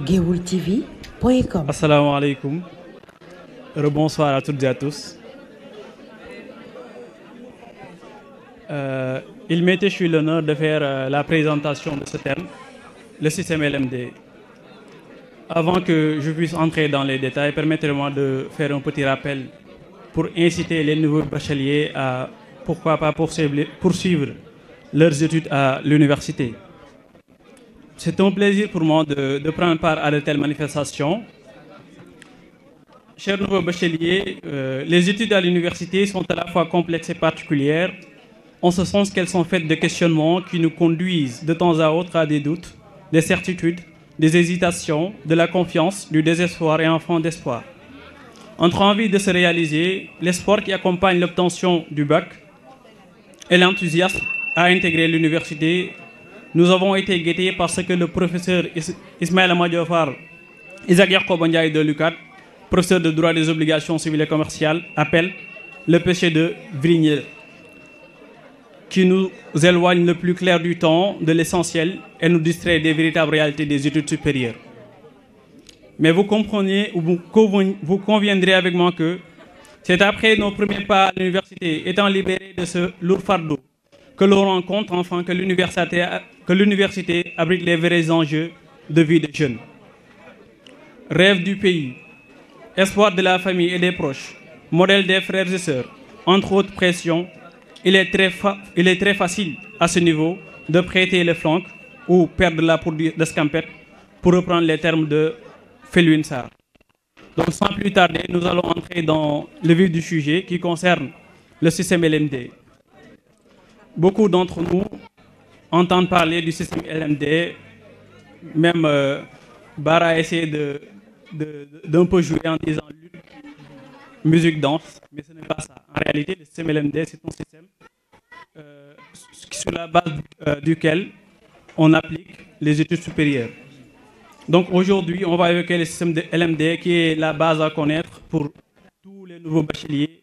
GeoulTV.com. Assalamu alaikum. Rebonsoir à toutes et à tous. Il m'était chez l'honneur de faire la présentation de ce thème, le système LMD. Avant que je puisse entrer dans les détails, permettez-moi de faire un petit rappel pour inciter les nouveaux bacheliers à, pourquoi pas, poursuivre leurs études à l'université. C'est un plaisir pour moi de prendre part à de telles manifestations. Chers nouveaux bacheliers, les études à l'université sont à la fois complexes et particulières, en ce sens qu'elles sont faites de questionnements qui nous conduisent de temps à autre à des doutes, des certitudes, des hésitations, de la confiance, du désespoir et enfin d'espoir. Entre envie de se réaliser, l'espoir qui accompagne l'obtention du bac et l'enthousiasme à intégrer l'université, nous avons été guettés par ce que le professeur Ismaël Madiofar, Isaac Yacoub Ndiaye de l'UCAD, professeur de droit des obligations civiles et commerciales, appelle le péché de Vrignel, qui nous éloigne le plus clair du temps, de l'essentiel, et nous distrait des véritables réalités des études supérieures. Mais vous comprenez, ou vous conviendrez avec moi que c'est après nos premiers pas à l'université, étant libérés de ce lourd fardeau, que l'on rencontre enfin que l'université abrite les vrais enjeux de vie des jeunes. Rêve du pays, espoir de la famille et des proches, modèle des frères et sœurs, entre autres pressions, il est très facile à ce niveau de prêter le flanc ou perdre la peau de scampette, pour reprendre les termes de Felwine Sarr. Donc sans plus tarder, nous allons entrer dans le vif du sujet qui concerne le système LMD. Beaucoup d'entre nous entendent parler du système LMD, même Bara a essayé d'un peu jouer en disant lutte, musique, danse, mais ce n'est pas ça. En réalité, le système LMD, c'est un système sur la base duquel on applique les études supérieures. Donc aujourd'hui, on va évoquer le système de LMD qui est la base à connaître pour tous les nouveaux bacheliers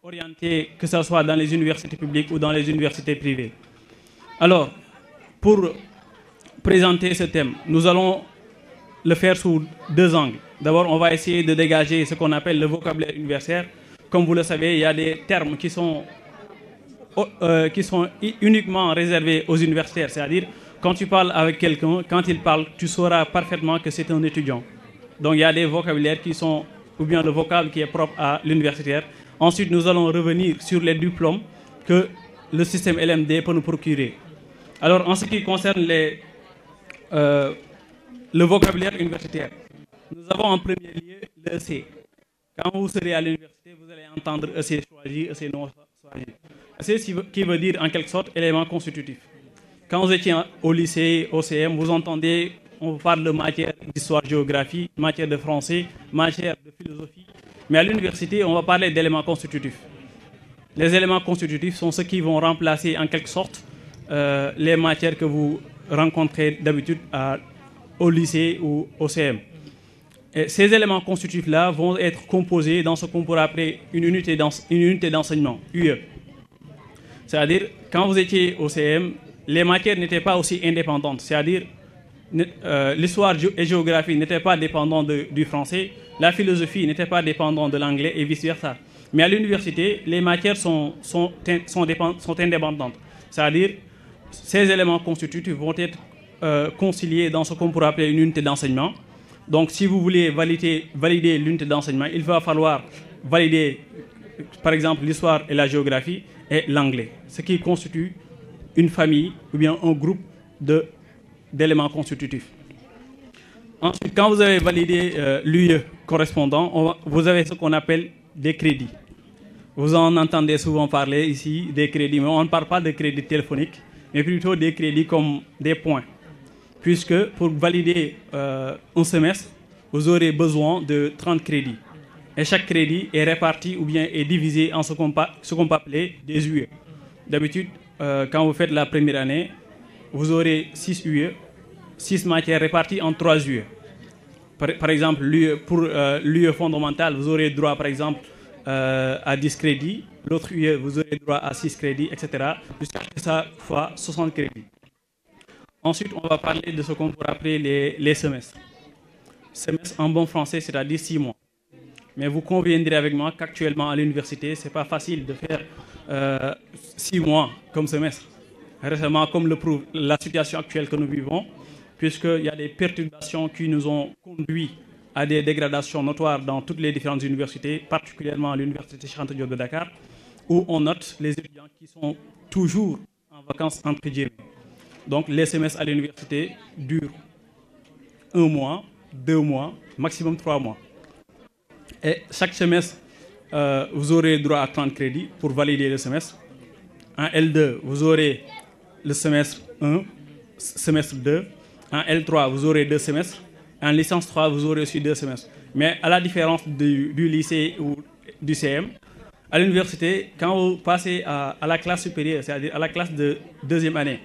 orientés, que ce soit dans les universités publiques ou dans les universités privées. Alors, pour présenter ce thème, nous allons le faire sous deux angles. D'abord, on va essayer de dégager ce qu'on appelle le vocabulaire universitaire. Comme vous le savez, il y a des termes qui sont uniquement réservés aux universitaires. C'est-à-dire, quand tu parles avec quelqu'un, quand il parle, tu sauras parfaitement que c'est un étudiant. Donc, il y a des vocabulaires qui sont, ou bien le vocable qui est propre à l'universitaire. Ensuite, nous allons revenir sur les diplômes que le système LMD peut nous procurer. Alors, en ce qui concerne le vocabulaire universitaire, nous avons en premier lieu l'EC. Quand vous serez à l'université, vous allez entendre EC choisi, EC non choisi. EC qui veut dire en quelque sorte élément constitutif. Quand vous étiez au lycée, au CM, vous entendez, on parle de matière d'histoire-géographie, matière de français, matière de philosophie. Mais à l'université, on va parler d'éléments constitutifs. Les éléments constitutifs sont ceux qui vont remplacer en quelque sorte les matières que vous rencontrez d'habitude au lycée ou au CM. Et ces éléments constitutifs-là vont être composés dans ce qu'on pourrait appeler une unité d'enseignement, UE. C'est-à-dire, quand vous étiez au CM, les matières n'étaient pas aussi indépendantes. C'est-à-dire, l'histoire et géographie n'étaient pas dépendantes du français, la philosophie n'était pas dépendante de l'anglais et vice-versa. Mais à l'université, les matières sont indépendantes. C'est-à-dire, ces éléments constitutifs vont être conciliés dans ce qu'on pourrait appeler une unité d'enseignement. Donc, si vous voulez valider l'unité d'enseignement, il va falloir valider, par exemple, l'histoire et la géographie et l'anglais, ce qui constitue une famille ou bien un groupe d'éléments constitutifs. Ensuite, quand vous avez validé l'UE correspondant, vous avez ce qu'on appelle des crédits. Vous en entendez souvent parler ici, des crédits, mais on ne parle pas de crédits téléphoniques, mais plutôt des crédits comme des points. Puisque pour valider un semestre, vous aurez besoin de 30 crédits. Et chaque crédit est réparti ou bien est divisé en ce qu'on peut appeler des UE. D'habitude, quand vous faites la première année, vous aurez 6 UE, 6 matières réparties en 3 UE. Par exemple, pour l'UE fondamentale, vous aurez droit, par exemple, à 10 crédits. L'autre UE, vous aurez droit à 6 crédits, etc. Jusqu'à ce que ça soit 60 crédits. Ensuite, on va parler de ce qu'on pourrait appeler les semestres. Semestre en bon français, c'est-à-dire 6 mois. Mais vous conviendrez avec moi qu'actuellement à l'université, ce n'est pas facile de faire 6 mois comme semestre. Récemment, comme le prouve la situation actuelle que nous vivons, puisqu'il y a des perturbations qui nous ont conduit à des dégradations notoires dans toutes les différentes universités, particulièrement à l'université Cheikh Anta Diop de Dakar, où on note les étudiants qui sont toujours en vacances entre guillemets. Donc les semestres à l'université durent 1 mois, 2 mois, maximum 3 mois. Et chaque semestre, vous aurez droit à 30 crédits pour valider le semestre. En L2, vous aurez le semestre 1, semestre 2. En L3, vous aurez 2 semestres. En licence 3, vous aurez aussi 2 semestres. Mais à la différence du lycée ou du CM, à l'université, quand vous passez à la classe supérieure, c'est-à-dire à la classe de deuxième année,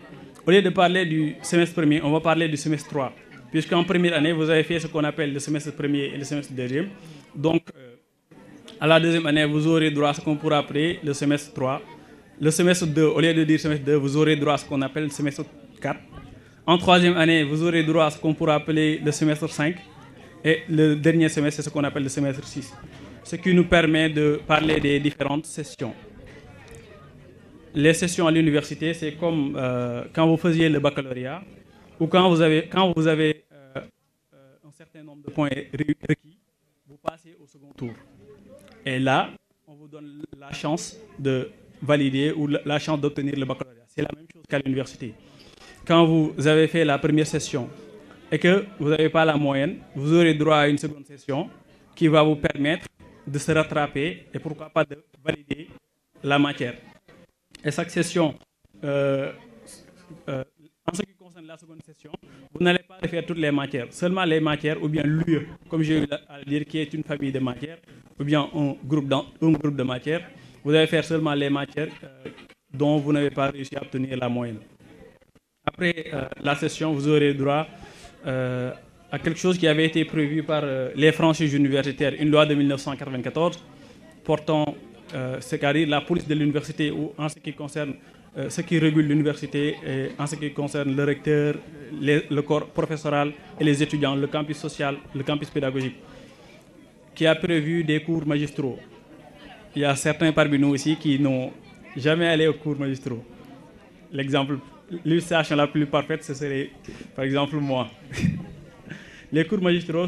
au lieu de parler du semestre premier, on va parler du semestre 3. Puisqu'en première année, vous avez fait ce qu'on appelle le semestre premier et le semestre deuxième. Donc, à la deuxième année, vous aurez droit à ce qu'on pourra appeler le semestre 3. Le semestre 2, au lieu de dire semestre 2, vous aurez droit à ce qu'on appelle le semestre 4. En troisième année, vous aurez droit à ce qu'on pourra appeler le semestre 5. Et le dernier semestre, c'est ce qu'on appelle le semestre 6. Ce qui nous permet de parler des différentes sessions. Les sessions à l'université, c'est comme quand vous faisiez le baccalauréat ou quand vous avez un certain nombre de points requis, vous passez au second tour. Et là, on vous donne la chance de valider ou la chance d'obtenir le baccalauréat. C'est la même chose qu'à l'université. Quand vous avez fait la première session et que vous n'avez pas la moyenne, vous aurez droit à une seconde session qui va vous permettre de se rattraper et pourquoi pas de valider la matière. Et chaque session, en ce qui concerne la seconde session, vous n'allez pas faire toutes les matières, seulement les matières ou bien l'UE, comme j'ai eu à le dire, qui est une famille de matières, ou bien un groupe de matières. Vous allez faire seulement les matières dont vous n'avez pas réussi à obtenir la moyenne. Après la session, vous aurez droit à quelque chose qui avait été prévu par les franchises universitaires, une loi de 1994 portant c'est-à-dire la police de l'université ou en ce qui concerne ce qui régule l'université, en ce qui concerne le recteur, le corps professoral et les étudiants, le campus social, le campus pédagogique, qui a prévu des cours magistraux. Il y a certains parmi nous aussi qui n'ont jamais allé aux cours magistraux. L'illustration la plus parfaite, ce serait par exemple moi. Les cours magistraux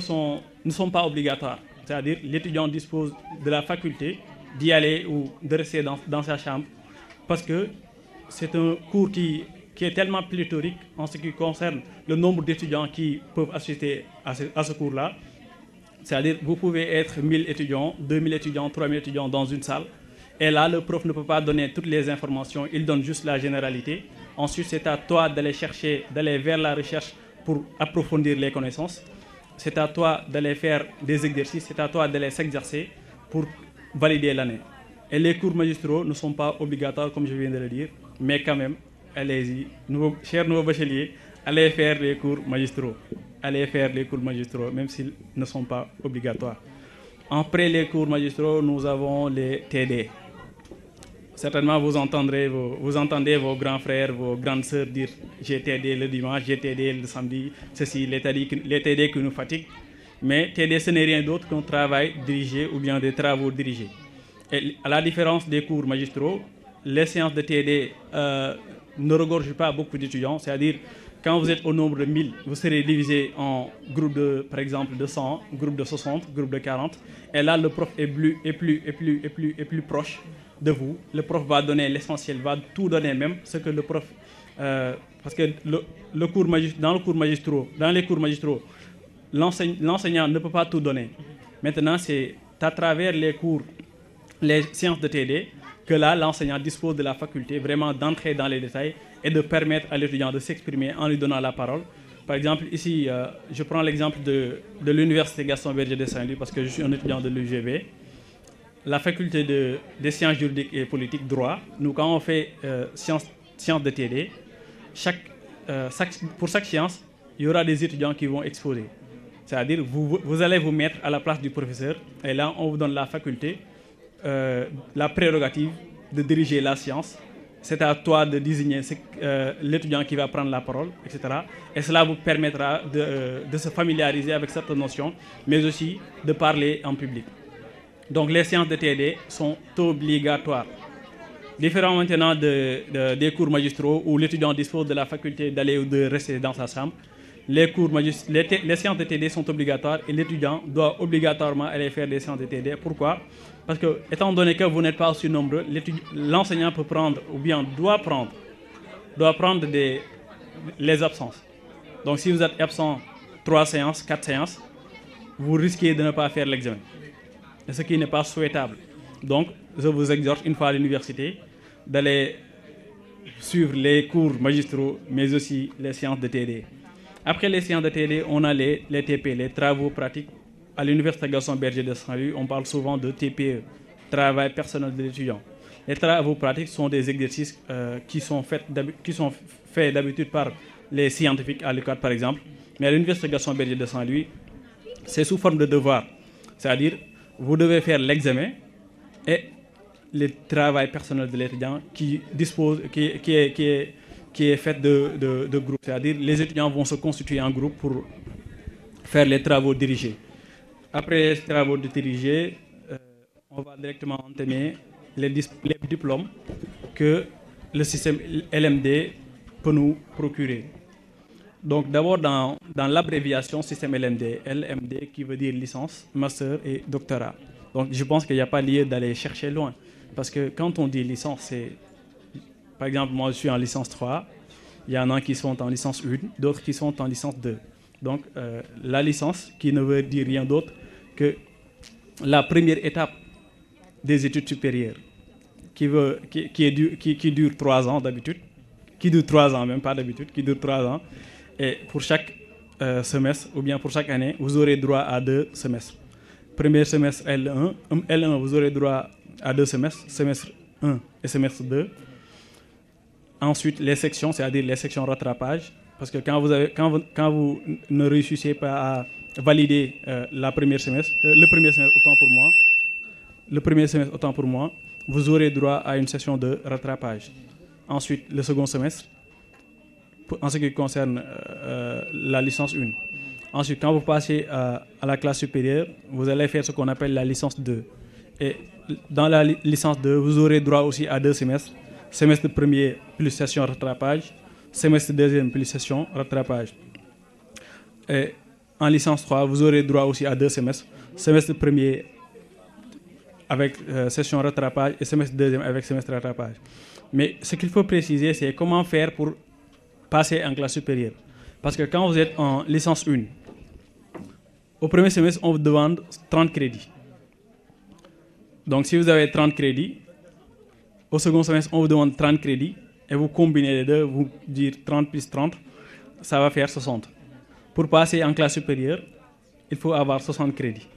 ne sont pas obligatoires, c'est-à-dire l'étudiant dispose de la faculté d'y aller ou de rester dans sa chambre parce que c'est un cours qui est tellement pléthorique en ce qui concerne le nombre d'étudiants qui peuvent assister à ce cours-là. C'est-à-dire vous pouvez être 1000 étudiants, 2000 étudiants, 3000 étudiants dans une salle et là le prof ne peut pas donner toutes les informations, il donne juste la généralité. Ensuite c'est à toi d'aller vers la recherche pour approfondir les connaissances. C'est à toi d'aller faire des exercices, c'est à toi d'aller s'exercer pour valider l'année. Et les cours magistraux ne sont pas obligatoires, comme je viens de le dire, mais quand même, allez-y, chers nouveaux bacheliers, allez faire les cours magistraux. Allez faire les cours magistraux, même s'ils ne sont pas obligatoires. Après les cours magistraux, nous avons les TD. Certainement, vous entendez vos grands frères, vos grandes sœurs dire « j'ai TD le dimanche, j'ai TD le samedi », ceci, les TD qui nous fatiguent. Mais TD, ce n'est rien d'autre qu'un travail dirigé ou bien des travaux dirigés. Et à la différence des cours magistraux, les séances de TD ne regorgent pas beaucoup d'étudiants. C'est-à-dire, quand vous êtes au nombre de 1000, vous serez divisé en groupes de, par exemple, de 100, groupes de 60, groupes de 40. Et là, le prof est plus proche de vous. Le prof va donner l'essentiel, va tout donner même, ce que le prof... parce que dans les cours magistraux, l'enseignant ne peut pas tout donner. Maintenant, c'est à travers les cours, les séances de TD, que là, l'enseignant dispose de la faculté vraiment d'entrer dans les détails et de permettre à l'étudiant de s'exprimer en lui donnant la parole. Par exemple, ici, je prends l'exemple de l'Université Gaston Berger de Saint-Louis parce que je suis un étudiant de l'UGB. La faculté des sciences juridiques et politiques, droit, nous, quand on fait sciences de TD, pour chaque science, il y aura des étudiants qui vont exposer. C'est-à-dire, vous allez vous mettre à la place du professeur et là, on vous donne la faculté, la prérogative de diriger la science c'est à toi de désigner l'étudiant qui va prendre la parole, etc. Et cela vous permettra de se familiariser avec certaines notions, mais aussi de parler en public. Donc les séances de TD sont obligatoires. Différent maintenant des cours magistraux où l'étudiant dispose de la faculté d'aller ou de rester dans sa chambre, les séances de TD sont obligatoires et l'étudiant doit obligatoirement aller faire des séances de TD. Pourquoi? Parce que, étant donné que vous n'êtes pas aussi nombreux, l'enseignant peut prendre, ou bien doit prendre les absences. Donc si vous êtes absent 3 séances, 4 séances, vous risquez de ne pas faire l'examen. Ce qui n'est pas souhaitable. Donc, je vous exhorte une fois à l'université d'aller suivre les cours magistraux, mais aussi les séances de TD. Après les séances de TD, on a les TP, les travaux pratiques. À l'université Gaston Berger de Saint-Louis, on parle souvent de TPE, travail personnel de l'étudiant. Les travaux pratiques sont des exercices qui sont faits d'habitude par les scientifiques à l'UQAD par exemple. Mais à l'université Gaston Berger de Saint-Louis, c'est sous forme de devoir. C'est-à-dire, vous devez faire l'examen et le travail personnel de l'étudiant qui est fait de groupes. C'est-à-dire les étudiants vont se constituer en groupe pour faire les travaux dirigés. Après les travaux dirigés, on va directement entamer les diplômes que le système LMD peut nous procurer. Donc d'abord dans l'abréviation système LMD qui veut dire licence, master et doctorat. Donc je pense qu'il n'y a pas lieu d'aller chercher loin. Parce que quand on dit licence, c'est... Par exemple, moi je suis en licence 3, il y en a qui sont en licence 1, d'autres qui sont en licence 2. Donc la licence qui ne veut dire rien d'autre que la première étape des études supérieures qui dure 3 ans d'habitude, qui dure 3 ans même pas d'habitude, qui dure 3 ans. Et pour chaque semestre, ou bien pour chaque année, vous aurez droit à 2 semestres. Premier semestre L1, vous aurez droit à 2 semestres, semestre 1 et semestre 2. Ensuite, les sections, c'est-à-dire les sections rattrapage. Parce que quand vous ne réussissez pas à valider le premier semestre, autant pour moi, vous aurez droit à une session de rattrapage. Ensuite, le second semestre, en ce qui concerne la licence 1. Ensuite, quand vous passez à la classe supérieure, vous allez faire ce qu'on appelle la licence 2. Et dans la licence 2, vous aurez droit aussi à 2 semestres. Semestre premier plus session rattrapage, semestre deuxième plus session rattrapage. Et en licence 3, vous aurez droit aussi à 2 semestres. Semestre premier avec session rattrapage et semestre deuxième avec semestre rattrapage. Mais ce qu'il faut préciser, c'est comment faire pour passer en classe supérieure. Parce que quand vous êtes en licence 1, au premier semestre, on vous demande 30 crédits. Donc si vous avez 30 crédits, au second semestre, on vous demande 30 crédits, et vous combinez les deux, vous dites 30 plus 30, ça va faire 60. Pour passer en classe supérieure, il faut avoir 60 crédits.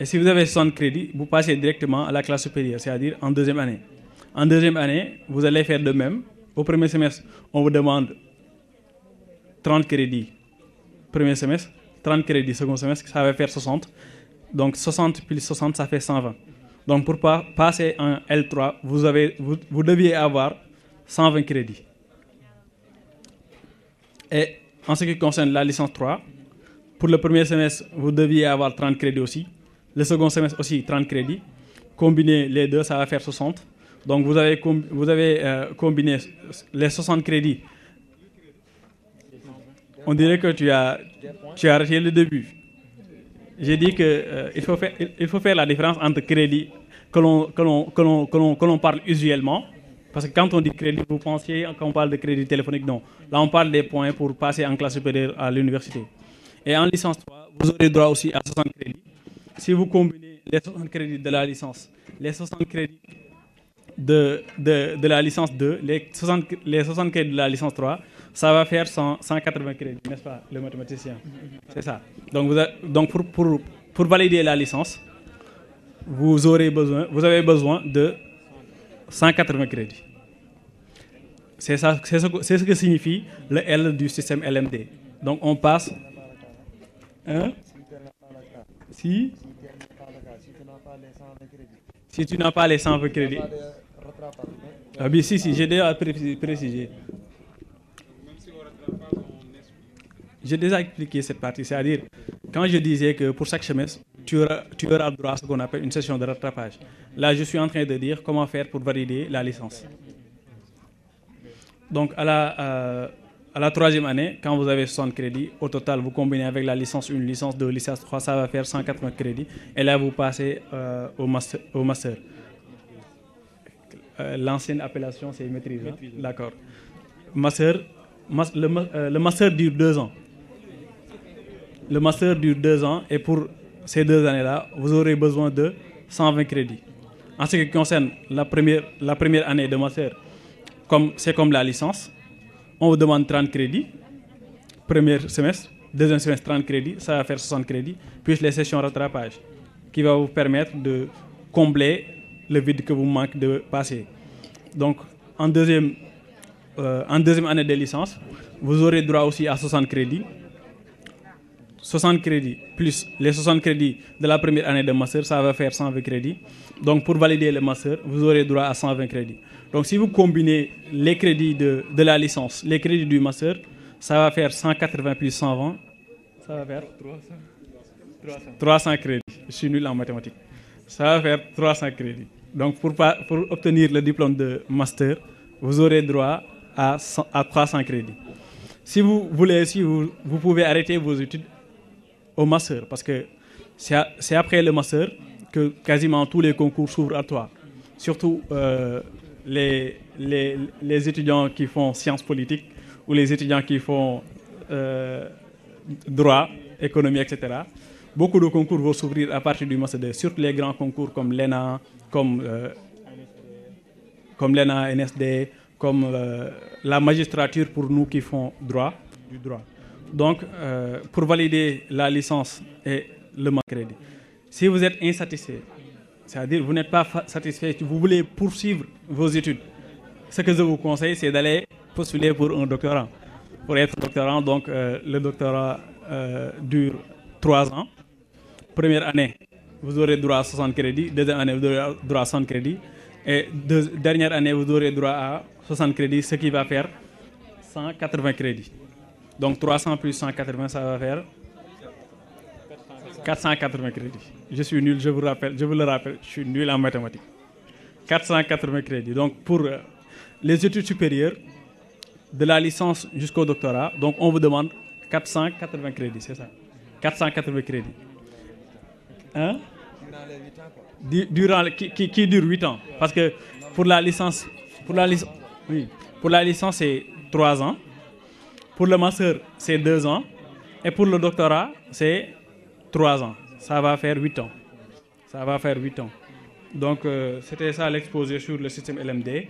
Et si vous avez 60 crédits, vous passez directement à la classe supérieure, c'est-à-dire en deuxième année. En deuxième année, vous allez faire de même. Au premier semestre, on vous demande 30 crédits. Premier semestre, 30 crédits. Second semestre, ça va faire 60. Donc 60 plus 60, ça fait 120. Donc pour passer en L3, vous deviez avoir 120 crédits. Et en ce qui concerne la licence 3, pour le premier semestre, vous deviez avoir 30 crédits aussi. Le second semestre aussi, 30 crédits. Combiner les deux, ça va faire 60. Donc vous avez combiné les 60 crédits. On dirait que tu as arrêté le début. J'ai dit qu'il faut faire la différence entre crédits que l'on parle usuellement. Parce que quand on dit crédit, vous pensiez qu'on parle de crédit téléphonique. Non. Là, on parle des points pour passer en classe supérieure à l'université. Et en licence 3, vous aurez droit aussi à 60 crédits. Si vous combinez les 60 crédits de la licence, les 60 crédits de la licence 2, les 60 crédits de la licence 3, ça va faire 180 crédits, n'est-ce pas, le mathématicien? C'est ça. Donc pour valider la licence, vous avez besoin de 180 crédits. C'est ce que signifie le L du système LMD. Donc on passe... Hein? Si tu n'as pas les 120 crédits, Ah oui, si, j'ai déjà précisé. J'ai déjà expliqué cette partie, c'est-à-dire, quand je disais que pour chaque semestre, tu auras droit à ce qu'on appelle une session de rattrapage. Là, je suis en train de dire comment faire pour valider la licence. Donc, à la troisième année, quand vous avez 60 crédits, au total, vous combinez avec la licence 1, licence 2, licence 3, ça va faire 180 crédits. Et là, vous passez au master. L'ancienne appellation, c'est maîtrise. Hein? D'accord. Le master dure 2 ans. Le master dure 2 ans et pour ces 2 années-là, vous aurez besoin de 120 crédits. En ce qui concerne la première année de master, c'est comme la licence, on vous demande 30 crédits, premier semestre, deuxième semestre 30 crédits, ça va faire 60 crédits, plus les sessions rattrapage, qui va vous permettre de combler le vide que vous manque de passer. Donc, en deuxième année de licence, vous aurez droit aussi à 60 crédits. 60 crédits plus les 60 crédits de la première année de master, ça va faire 120 crédits. Donc, pour valider le master, vous aurez droit à 120 crédits. Donc, si vous combinez les crédits de la licence, les crédits du master, ça va faire 180 plus 120. Ça va faire 300 crédits. Je suis nul en mathématiques. Ça va faire 300 crédits. Donc, pour obtenir le diplôme de master, vous aurez droit à 300 crédits. Si vous voulez aussi, vous pouvez arrêter vos études au master, parce que c'est après le master que quasiment tous les concours s'ouvrent à toi. Surtout les étudiants qui font sciences politiques ou les étudiants qui font droit, économie, etc. Beaucoup de concours vont s'ouvrir à partir du master 2, surtout les grands concours comme l'ENA, comme l'ENA, NSD, comme la magistrature pour nous qui font du droit. Donc, pour valider la licence et le crédit, si vous êtes insatisfait, c'est-à-dire vous n'êtes pas satisfait, vous voulez poursuivre vos études, ce que je vous conseille, c'est d'aller postuler pour un doctorat. Pour être doctorant, donc le doctorat dure 3 ans. Première année, vous aurez droit à 60 crédits. Deuxième année, vous aurez droit à 100 crédits. Et dernière année, vous aurez droit à 60 crédits, ce qui va faire 180 crédits. Donc 300 plus 180, ça va faire 480 crédits. Je suis nul, je vous le rappelle, je suis nul en mathématiques. 480 crédits. Donc pour les études supérieures, de la licence jusqu'au doctorat, donc on vous demande 480 crédits, c'est ça. 480 crédits. Hein? Qui dure 8 ans. Parce que pour la licence, c'est 3 ans. Pour le master, c'est 2 ans. Et pour le doctorat, c'est 3 ans. Ça va faire 8 ans. Ça va faire 8 ans. Donc, c'était ça l'exposé sur le système LMD.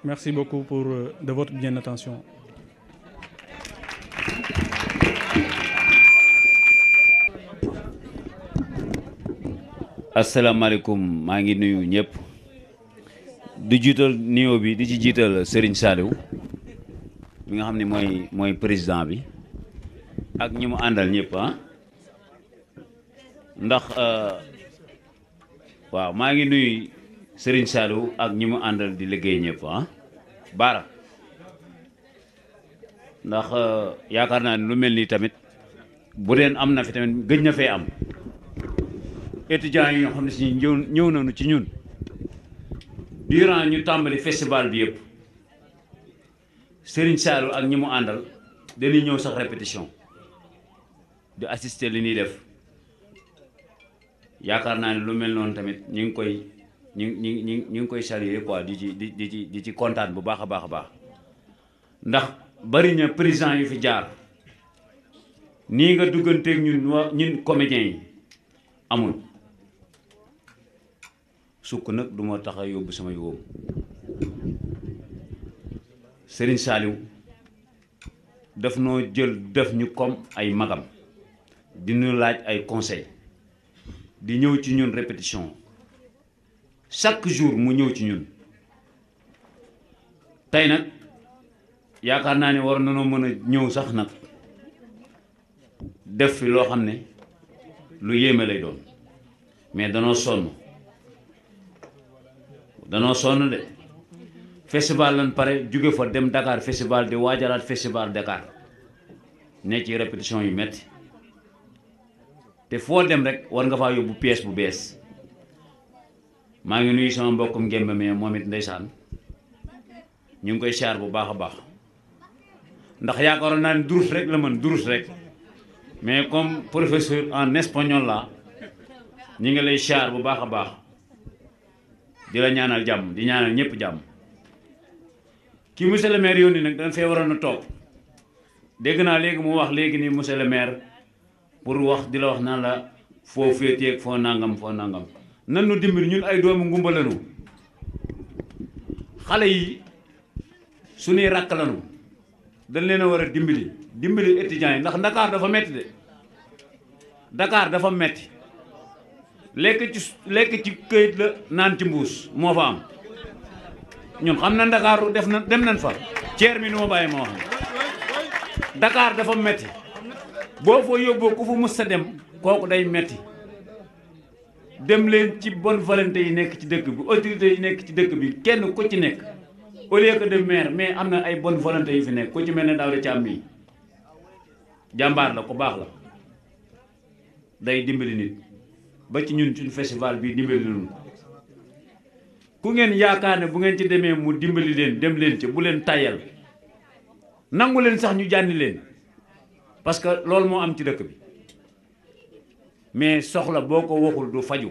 Merci beaucoup de votre bien attention. asalaamaaleykum maa ngi nuyu ñëpp di jiital nuyoo bi di ci jiital Serigne Saliou mi nga xam ne mooy président bi ak ñi mu àndal ñëpp ah ndax waaw maa ngi nuyu Serigne Saliou ak ñi mu àndal di liggéey ñëpp ah baara ndax yaakaar naa ne lu mel nii tamit bu deen am na fi tamit gëj na fee am étudiants yi ñoo xam ne si ñëw nañu ci ñun durant ñu tàmbali festival bi yëpp Serigne Saliou ak ñi mu àndal dañuy ñëw sax répétition di assister li ñuy def yaakaar naa ne lu mel noonu tamit ñu ngi koy saluer quoi di ci kontaan bu baax a baax ndax bari na président yu fi jaar nii nga dugganteeg ñun comédiens yi amul sukk nag du ma tax a yóbbu samay wóob Serigne Saliou daf noo jël def ñu comme ay magam di ñu laaj ay conseil di ñëw ci ñun répétition chaque jour mu ñëw ci ñun tey nag yaakaar naa ne war nañoo mën a ñëw sax nag def fi loo xam ne lu yéeme lay doon mais danoo sonn danoo sonn de festival lan pare jóge fa dem Dakar festival di waajalaat festival Dakar ne ci répétition yu metti te foo dem rek war nga faa yóbbu pièce bu bees maa ngi nuyu sama mbokkum Ngembe mais moom it ndeysaan ñu ngi koy siyaar bu baax a baax ndax yaakaaroon naa ne durus rek la mën durus rek mais comme professeur en espagnol la ñu ngi lay siyaar bu baax a baax di la ñaanal jàmm di ñaanal ñëpp jàmm ki monsieur le maire yónni nag dañ fee waroon a toog dégg naa léegi mu wax léegi nii monsieur le maire pour wax di la wax naan la foo féeteeg foo nangam nan nu dimbali ñun ay doomu ngumba lanu xale yi suñuy rakk lanu dañ leen a war a dimbali étudiants yi ndax Dakar dafa metti de Dakar dafa metti lekk ci këyit la naan ci mbuus moo fa am ñun xam na Dakar dem nañ fa ceer mi nu ma bàyyi ma wax Dakar dafa metti boo fa yóbboo ku fa mus sa dem kooku day metti dem leen ci bonne volonté yi nekk ci dëkk bi autorité yi nekk ci dëkk bi kenn ku ci nekk au lieu que de maire mais am na ay bonne volonté yu fi nekk ku ci mel ne daaw de càmm yi jàmbaar la ku baax la day dimbali nit ba ci ñun suñu festival bii dimbali nañu ku ngeen yaakaar ne bu ngeen ci demee mu dimbali leen dem leen ci bu leen tàyyal nangu leen sax ñu jànni leen parce que loolu moo am ci dëkk bi mais soxla boo ko waxul du faju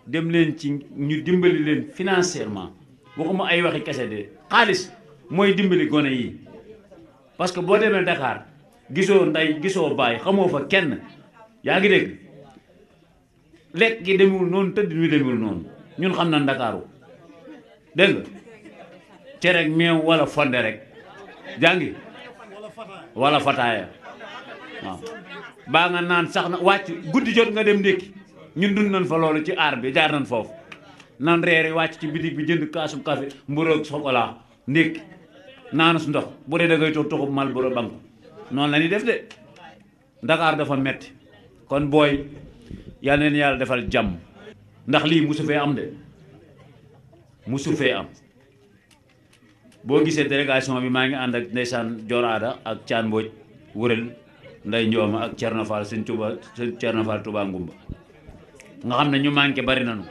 dem leen ci ñu dimbali leen financièrement waxuma ay waxi kese de xaalis mooy dimbali gone yi parce que boo demee Dakar gisoo ndey gisoo baay xamoo fa kenn yaa ngi dégg lekk gi demul noonu tëdd mi demul noonu ñun xam na Ndakaaru dégg nga cere ak meew wala fonde rek jàngi wala fataaya waaw baa nga naan sax na wàcc guddi jot nga dem ndékki ñun dund nañ fa loolu ci aar bi jaar nañ foofu nan reeri wàcc ci bitig bi jënd kaasum café mburu ak chocolat ndékki naan su ndox bu dee da ngay toog toxub mal boro bank noonu la ñuy def de Dakar dafa metti kon booy yal na leen yàlla defal jàmm ndax lii musu fee am de musu fee am boo gisee délégation bi maa ngi ànd ak ndeysaan Joraada ak Caan Mbooj wërël nday Njooma ak Cerno Fall seen Cerno Fall Touba Ngumba nga xam ne ñu manqué bari nañu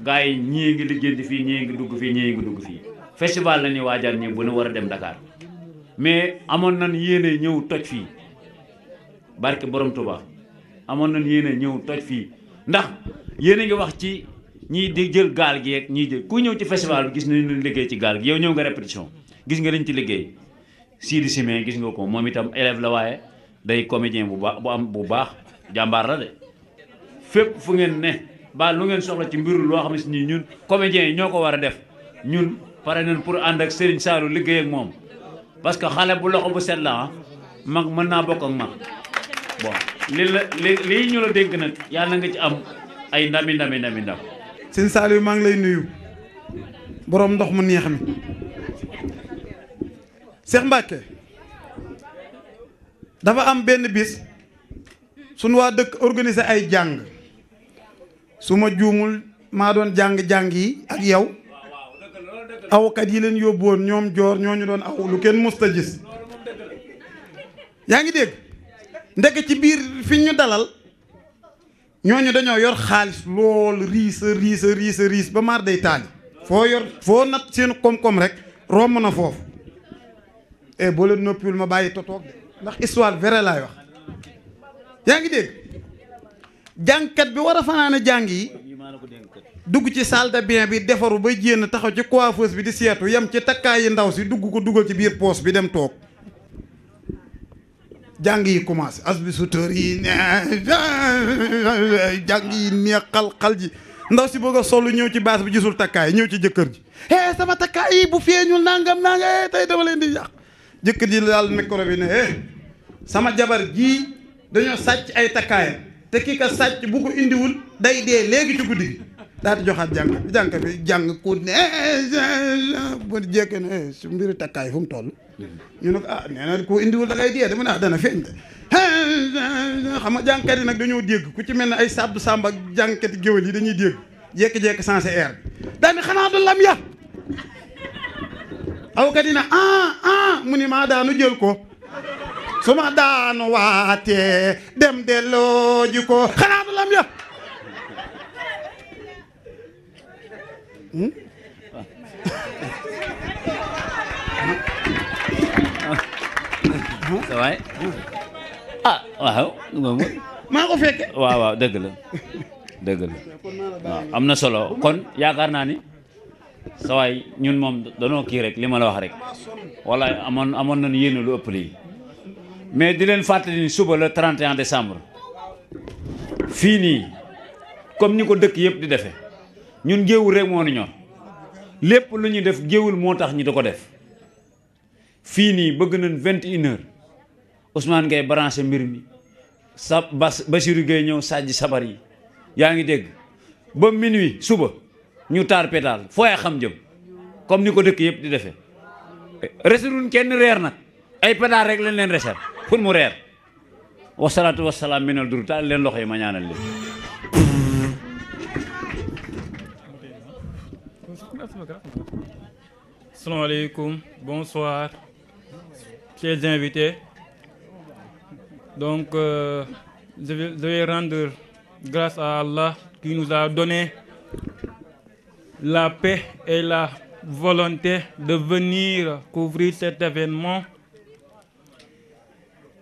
gars yi ñii ngi liggéenti fii ñii ngi dugg fii festival la ñuy waajal ñi bu nu war a dem Dakar mais amoon nañ yéene ñëw toj fii barke borom Touba amoon nañ yéene ñëw toj fii ndax yéene ngi wax ci ñii di jël gaal gi ak ñii jël ku ñëw ci festival bi gis nañu leen liggéey ci gaal gi yow ñëw nga répétition gis nga liñ ci liggéey Sidi Simé gis nga ko moom itam élève la waaye day comédien bu baax jàmbaar la de fépp fu ngeen ne ba lu ngeen soxla ci mbiru loo xam ne si nii ñun comédiens yi ñoo ko war a def ñun pare nañ pour ànd ak Serigne Saliou liggéey ak moom parce que xale bu loxo bu set la mag mën naa bokk ak mag bon lii ñu la dénk nag yàlla nga ci am ay ndam. Serigne Saliou maa ngi lay nuyu borom ndox mu neex mi Cheikh Mbacke dafa am benn bis suñu waa dëkk organiser ay jàng su ma juumul maa doon jàng yi ak yow awkat yi leen yóbbuwoon ñoom joor ñooñu doon aw lu kenn musta gis yaa ngi dégg ndek ci biir fi ñu dalal ñooñu dañoo yor xaalis lool riis ba maar day taali foo nat seen koom-koom rek romb na foofu boo leen noppiwul ma bàyyi totoog de ndax histoire vraie laay wax yaa ngi dégg jàngkat bi war a fanaane jàng yi dugg ci salle de bain bi defaru ba jénn taxaw ci coiffeuse bi di seetu yem ci takkaayi ndaw si dugg ko dugal ci biir poos bi dem toog jàng yi commencé asbisuteur yi jàng yi neex xal ji ndaw si bëgg a solu ñëw ci baas bi gisul takkaay ñëw ci jëkkër ji sama takkaay yi bu feeñul nangam tey dama leen di yàq jëkkër ji daal micro bi ne sama jabar ji dañoo sàcc ay takkaayam te kii ka sàcc bu ko indiwul day dee léegi ci guddi gi daal di joxaat jàng bi jàng ku ne bu jekke ne su mbiri takkaay fu mu toll ñu ne ko nee na koo indiwul da ngay dee dama ne dana feeñ de xam nga jàngkat yi nag dañoo dégg ku ci mel ne ay sàbdu sàmba jàngkati géwél yi dañuy dégg jékki-jékki sensé air daani xanaa du lam ya awkat yi na mu ni maa daanu jël ko su ma daanu waatee dem delloo ji ko xanaa du lam ya sa waay waaw maa ko fekke waaw dëgg la waaw am na solo kon yaakaar naa ni sa waay ñun moom danoo kii rek li ma la wax rek wala amoon nañu yéene lu ëpp lii mais di leen fàttali ni suba le 31 décembre fii nii comme ni ko dëkk yëpp di defee ñun géewul rek moo ni ñor lépp lu ñuy def géewul moo tax ñu da ko def fii nii bëgg nañ 21 heures Ousmane Gueye branché mbir mi Bassirou Gueye ñëw sàjji sabar yi yaa ngi dégg ba minuit suba ñu taar pétale fooy xam jëm comme ni ko dëkk yëpp di defee reseruñ kenn reer nag ay pétale rek lañ leen reser pour mu reer wasalaatu wasalaam minal dur taal leen loxo yi ma ñaanal leen Assalamu alaikum, bonsoir, chers invités. Donc, je vais rendre grâce à Allah qui nous a donné la paix et la volonté de venir couvrir cet événement.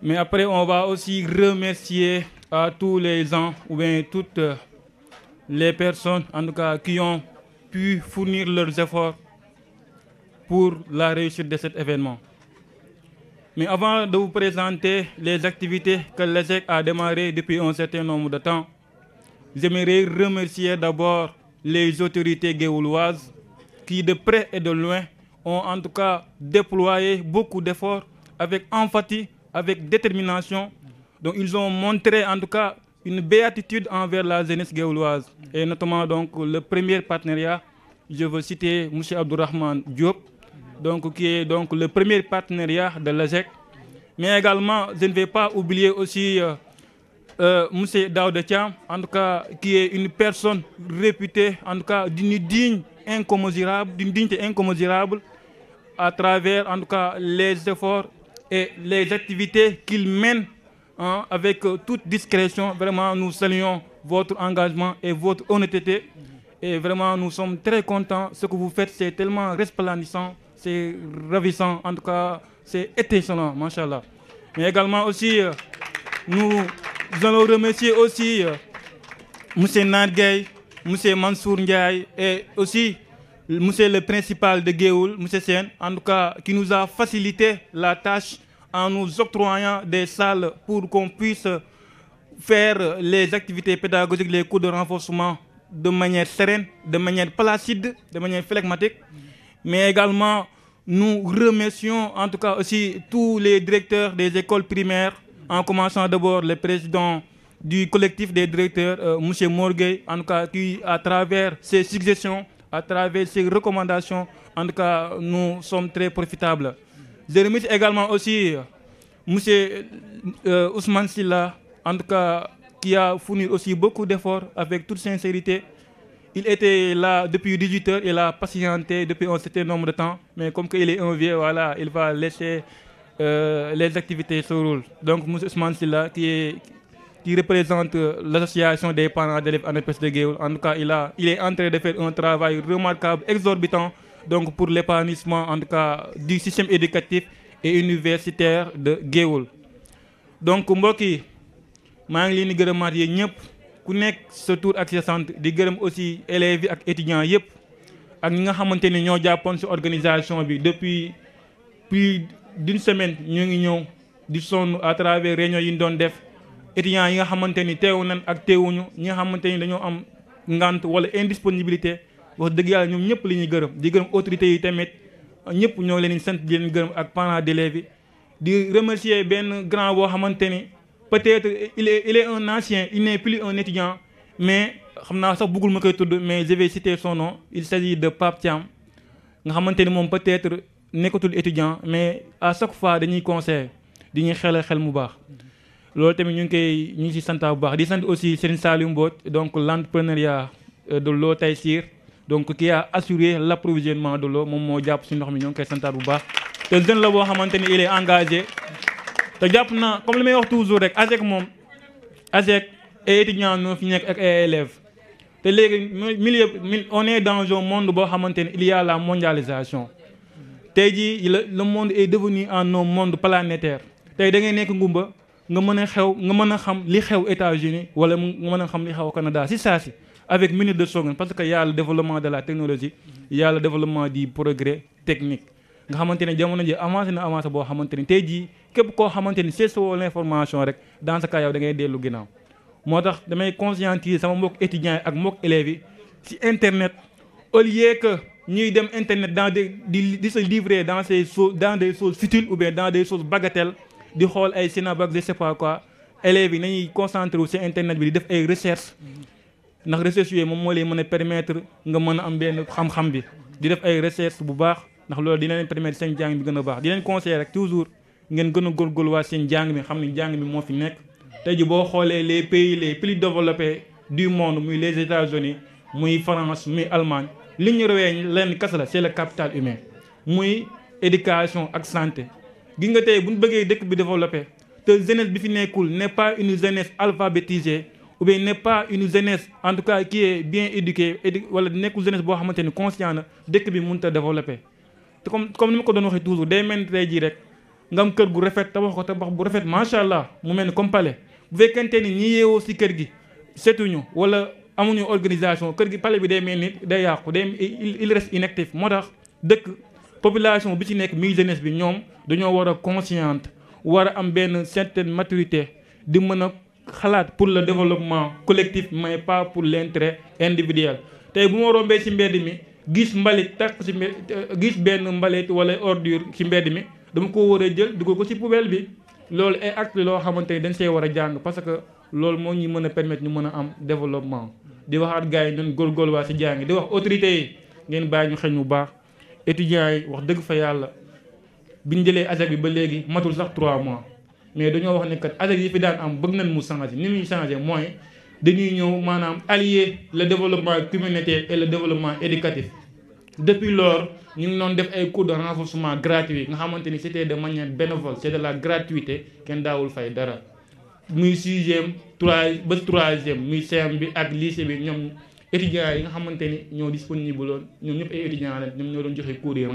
Mais après, on va aussi remercier à tous les gens ou bien toutes les personnes, en tout cas, qui ont pu fournir leurs efforts pour la réussite de cet événement. Mais avant de vous présenter les activités que l'ESEC a démarrées depuis un certain nombre de temps, j'aimerais remercier d'abord les autorités guéouloises qui, de près et de loin, ont en tout cas déployé beaucoup d'efforts avec empathie, avec détermination. Donc ils ont montré en tout cas une béatitude envers la jeunesse guéouloise. Et notamment donc le premier partenariat, je veux citer M. Abdourahmane Diop, donc, qui est donc le premier partenariat de l'ESEC. Mais également, je ne vais pas oublier aussi M. Daouda Thiam, en tout cas, qui est une personne réputée, en tout cas, d'une dignité incommensurable à travers, en tout cas, les efforts et les activités qu'il mène avec toute discrétion. Vraiment, nous saluons votre engagement et votre honnêteté. Et vraiment, nous sommes très contents. Ce que vous faites, c'est tellement resplendissant, c'est ravissant. En tout cas, c'est étincelant, machallah. Mais également aussi, nous allons remercier aussi M. Nadgay, M. Mansour Ndiaye et aussi M. le principal de Géoul, M. Sen, en tout cas, qui nous a facilité la tâche en nous octroyant des salles pour qu'on puisse faire les activités pédagogiques, les cours de renforcement de manière sereine, de manière placide, de manière flegmatique. Mais également, nous remercions en tout cas aussi tous les directeurs des écoles primaires, en commençant d'abord le président du collectif des directeurs, M. Morguey, en tout cas, qui, à travers ses suggestions, à travers ses recommandations, en tout cas, nous sommes très profitables. Je remercie également aussi M. Ousmane Silla, en tout cas, qui a fourni aussi beaucoup d'efforts avec toute sincérité. Il était là depuis 18 heures, il a patienté depuis un certain nombre de temps, mais comme il est un vieux, voilà, il va laisser les activités se rouler. Donc, M. Ousmane Silla, qui représente l'association des parents d'élèves en EPS de Géoul, en tout cas, il est en train de faire un travail remarquable, exorbitant, donc pour l'épanouissement, en tout cas, du système éducatif et universitaire de Géoul. Donc, Mboki, maa ngi leen di gërëmaat yéen ñëpp ku nekk sa tur ak sa sant di gërëm aussi élèves yi ak étudiants yëpp ak ñi nga xamante ni ñoo jàppoon ci organisation bi depuis plus d'une semaine ñu ngi ñëw di sonn à travers réunion yi ñu doon def étudiants yi nga xamante ni teewu nañ ak teewuñu ñi nga xamante ni dañoo am ngant wala indisponibilité wax dëgg yàlla ñoom ñëpp li ñuy gërëm di gërëm autorités yi tamit ñëpp ñoo leen di sant di leen gërëm ak parents d'élèves yi di remercier benn grand boo xamante ni peut-être il est un ancien, il n'est plus un étudiant, mais je vais citer son nom. Il s'agit de Pape Thiam. Peut-être nekkatul étudiant, mais à chaque fois dañuy conseil, dañuy xel mu baax. Loolu tamit ñu ngi ci sant bu baax. Di sant aussi Serigne Saliou Mbodj, donc l'entrepreneuriat de l'eau Taïsir donc qui a assuré l'approvisionnement de l'eau moom moo jàpp si ndox mi ñoo ngi koy santaat bu baax te jeune la boo xamante ni il est engagé te jàpp na comme li may wax toujours rek ASEC et étudiants ñoo fi nekk ak ay élèves te léegi milieu on est dans un monde boo xamante ni il y a la mondialisation tey jii le monde est devenu un monde planétaire tey da ngay nekk ngumba nga mën a nga mën a xam li xew États-Unis wala nga mën a xam li xew Canada si saa si avec minute de seconde parce que y a le développement de la technologie y a le développement du progrès technique nga xamante ne jamono ji avancé na avancé boo xamante ni tey jii képp koo xamante ni c'est sur l'information rek dans ce cas yow da ngay dellu ginnaaw moo tax damay conscientiser sama mbokk étudiants yi ak mbokk élèves yi ci internet au lieu que ñuy dem internet dans di se livrer dans des choses futiles ou bien dans des choses bagatelles di xool ay Snap ak je sais pas quoi élèves yi nañuy concentré wu ci internet bi di def ay recherche ndax recherche yooyu moom moo lay mën a permettre nga mën a am benn xam-xam bi di def ay recherche bu baax ndax loolu dina leen permettre seen jàng bi gën a baax di leen conseiller rek toujours ngeen gën a góorgóorluwaat seen jàng mi xam ni jàng mi moo fi nekk tey ji boo xoolee les pays les plus développés du monde muy les États-Unis muy France muy Allemagne li ñu rawee leen kese la c'est le capital humain muy éducation ak santé gi nga tey bu ñu bëggee dëkk bi développé te jeunesse bi fi nekkul n'est pas une jeunesse alphabétisée ou bien n'est pas une jeunesse en tout cas qui est bien éduquée wala nekkul jeunesse boo xamante ni conscient na dëkk bi mënut a développé te comme ni ma ko doon waxee toujours day mel ni tey jii rek nga am kër gu rafet tabax ko tabax bu rafet macha allah mu mel ni comme palais bu fekkente ni ñi yeewoo si kër gi setuñu wala amuñu organisation kër gi palais bi day mel ni day yàqu il reste inactif moo tax dëkk population bi ci nekk mi jeunesse bi ñoom dañoo war a consciente war a am benn certaine maturité di mën a xalaat pour le développement collectif mais pas pour l'intérêt individuel tey bu ma rombee ci mbedd mi gis mbalit takk ci gis benn mbalit wala ordure ci mbedd mi dama ko war a jël dugal ko ci poubelle bi loolu ay acte loo xamante ni dañ see war a jàng parce que loolu moo ñu mën a permettre ñu mën a am développement di waxaat gars yi ñun góorgóorlu waa ci jàng di wax autorités yi ngeen bàyyi ñu xel bu baax étudiants yi wax dëgg fa yàlla bi ñu jëlee ASEC bi ba léegi matul sax 3 mois mais dañoo wax ne kat ASEC yi fi daan am bëgg nañ mu changer ni muy changer mooy dañuy ñëw maanaam allier le développement communautaire et le développement éducatif. Depuis lors ñu ngi doon def ay cours de renforcement gratuit nga xamante ni c'était de manière bénévole c'est de la gratuité kenn daawul fay dara muy 6e 3e muy CM bi ak lycée bi ñoom étudiants yi nga xamante ni ñoo disponible loon ñoom ñëpp ay étudiants la ñoom ñoo doon joxe cours yi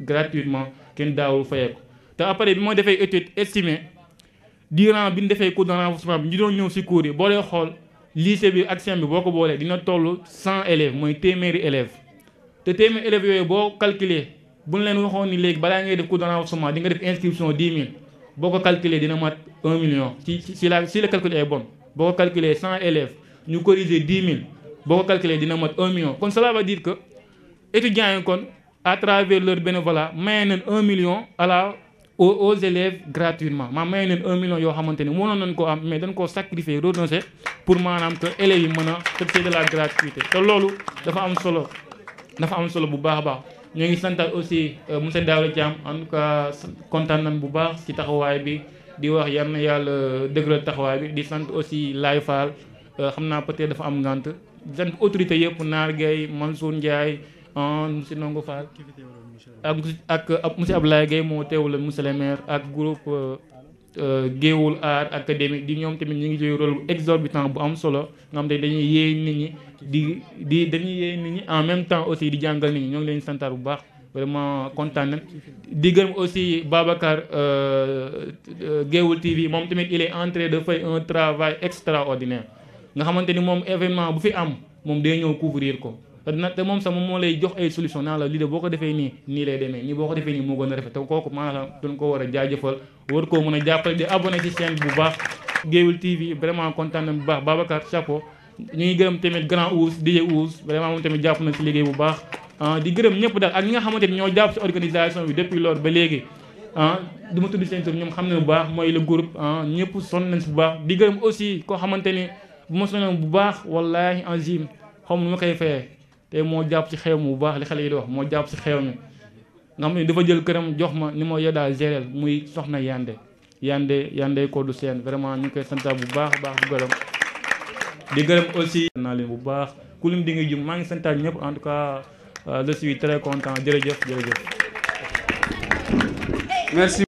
gratuitement kenn daawul fayee ko te après bi ma defee étude estimée durant bi ñu defee cours de renforcement bi ñu doon ñëw si cours yi boo dee xool lycée bi ak CM bi boo ko boolee dina toll 100 élèves mooy téeméeri élèves te téeméeri élèves yooyu boo calculer bu ñu leen waxoon ni léegi balaa ngay def cours de renforcement di nga def inscription 10 000 boo ko calculer dina mat 1 million si le calcul est bon boo ko calculer 100 élèves ñu corriger 10 000 boo ko calculer dina mat 1 million kon cela veut dire que étudiants yi kon à travers leur bénévolat maye nañ 1 million aux élèves gratuitement maye nañ 1 million yoo xamante ni mënoon nañ koo am mais dañ koo sacrifier renoncer pour maanaam que élèves yi mën a c'est de la gratuité te loolu dafa am solo bu baax a baax ñoo ngi santal aussi monsieur Daouda Thiam en tout cas kontaan nañ bu baax ci taxawaay bi di wax yal na yàlla dëgëral taxawaay bi di sant aussi Laye Fall xam naa peut-être dafa am ngant sant autorité yëpp Naar Gueye Mansour Ndiaye monsieur Ndongo Fall ak monsieur Abdoulaye Gueye moo teewul monsieur le maire ak groupe Géewul Art académique di ñoom tamit ñu ngi joué rôle exorbitant bu am solo nga xam te dañuy yéey nit ñi dañuy yéey nit ñi en même temps aussi di jàngal nit ñi ñoo ngi leen santaar bu baax vraiment kontaan nañ di gërëm aussi Babacar Géewul TV moom tamit il est en train de faire un travail extraordinaire nga xamante ni moom événement bu fi am moom day ñëw couvrir ko te moom sax moom moo lay jox ay solution naa la lii de boo ko defee nii lay demee nii boo ko defee nii moo gën a rafet te kooku maanaam dañ ko war a jaajëfal war koo mën a jàppale di abonné ci chaîne bu baax Géewul TV vraiment kontaan nañ bu baax Babacar chapeau ñu ngi gërëm tamit grand Ous DJ Ous vraiment moom tamit jàpp na ci liggéey bu baax di gërëm ñëpp daal ak ñi nga xamante ni ñoo jàpp ci organisation bi depuis loolu ba léegi du ma tudd seen tur ñoom xam ne bu baax mooy le groupe ñëpp sonn nañ ci bu baax di gërëm aussi koo xamante ni bu ma sonnoon bu baax wallahi azim xam nu ma koy fayee te moo jàpp ci xew mi bu baax li xale yi di wax moo jàpp ci xew mi nga xam ne dafa jël këram jox ma ni ma yeddaal gérel muy soxna Yande ko du seen vraiment ñu ngi koy sant bu baax bu gërëm di gërëm aussi naa leen bu baax ku lim di nga jum maa ngi santaat ñëpp en tout cas je suis très content jërëjëf. Merci.